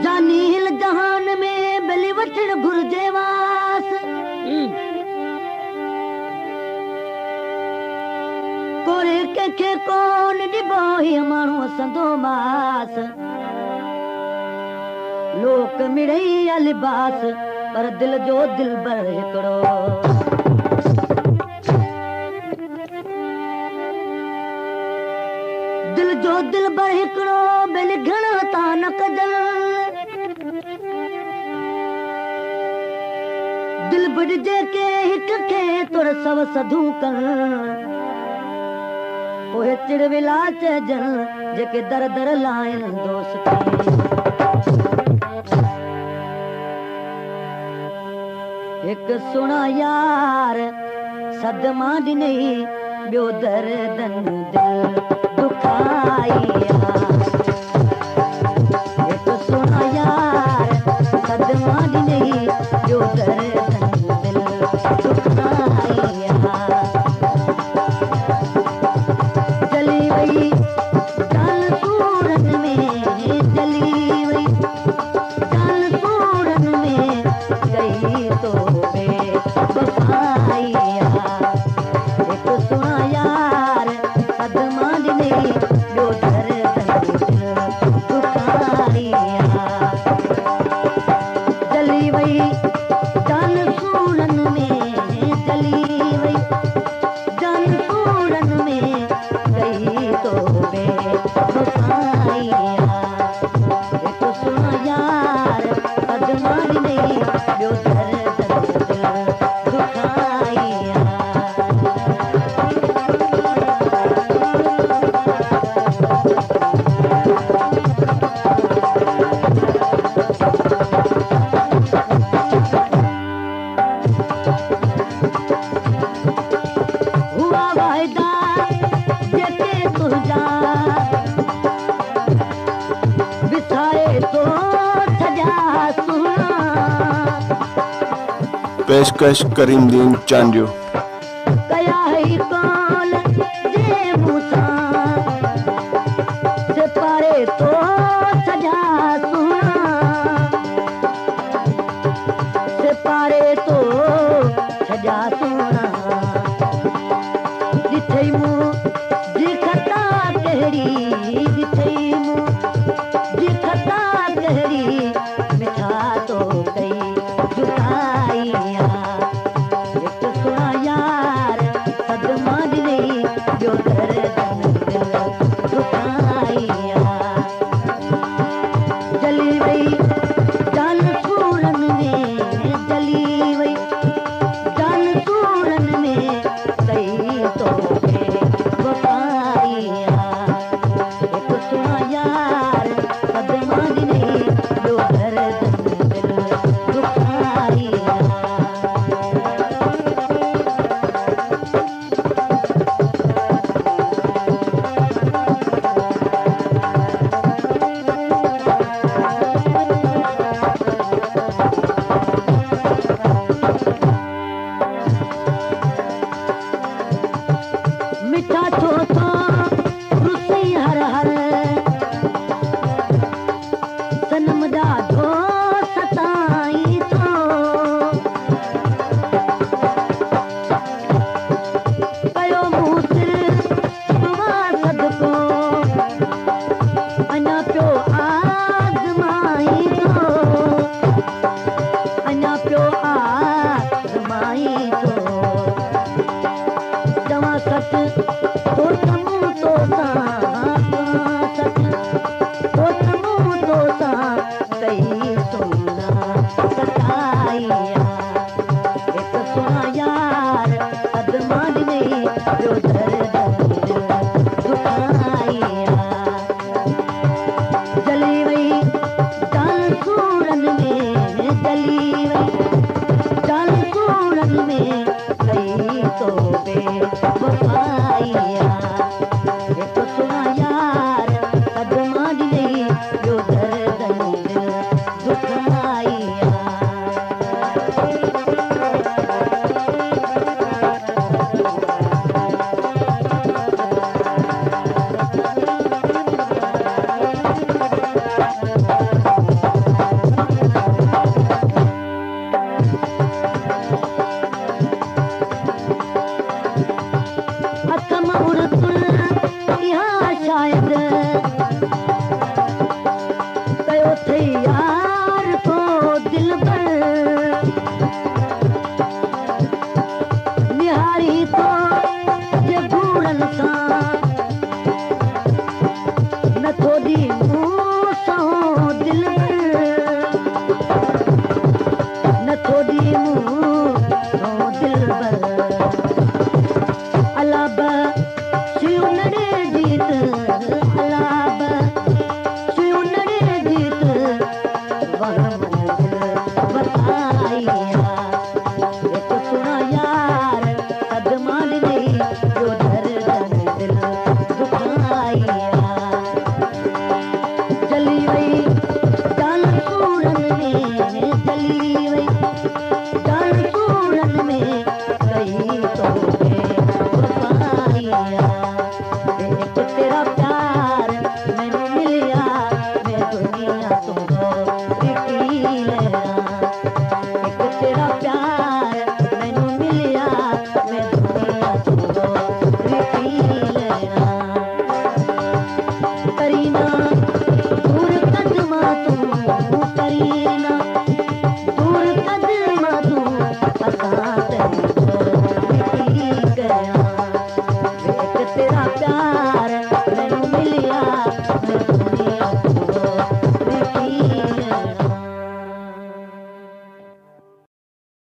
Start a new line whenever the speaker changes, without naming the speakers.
जानी हिल जहान में बलि वठण घुर्जे वास कोरे कंहिंखे कोन ॾिबो ही माण्हू संदो मास लोक मिड़ई या लिबास पर दिल जो दिलबर हिकिड़ो दिल जो दिलबर हिकिड़ो ॿिनि घणा ता न कजल दिल बुॾजे के हिक खे तुर सव सधू कर पोइ चिड़ विला चइजनि जेके दर दर लाइन दोस्त हिकु सुणा यार सदमा ॾिनई ॿियो दर्दन दिल दुखाई हिकु सुणा यार सदमा ॾिनई ॿियो दर्दन दिल दुखाई जली वई जान सूरन में जली वई जान सूरन में गई तो
पेशकश करीमदीन चांडियो
कया है कौन जे मूसा से पारे तो सजा सुना से पारे तो सजा सुना दिथई मु जी खता कहड़ी दिथई मु जी खता कहड़ी मिठा तो कई जुदाइया हिकु सुणा यार सदमा ॾिनई ॿियो दर्दन दिल दुखाइया जली वई जान सूरन में जली वई जान सूरन में कई तो वफ़ाइया हिकु सुणा यार सदमा ॾिनई ॿियो दर्दन दिल दुखाइया मिठा छो तो रुसई हर हर सनम ॾाढो सताई थो कयो मूं सिर दुआ सदको अञा पियो आज़माई थो अञा पियो आज़माई थो जवां सच तो तमू तो सच तो तमू तो कई सोना सताइया हिकु सुणा यार सदमा ॾिनई ॿियो दर्दन दिल दुखाइया जली वई जान सूरन में जली वई जान सूरन में कई तो वफ़ाइया हिकु सुणा यार सदमा ॾिनई ॿियो दर्दन दिल अथई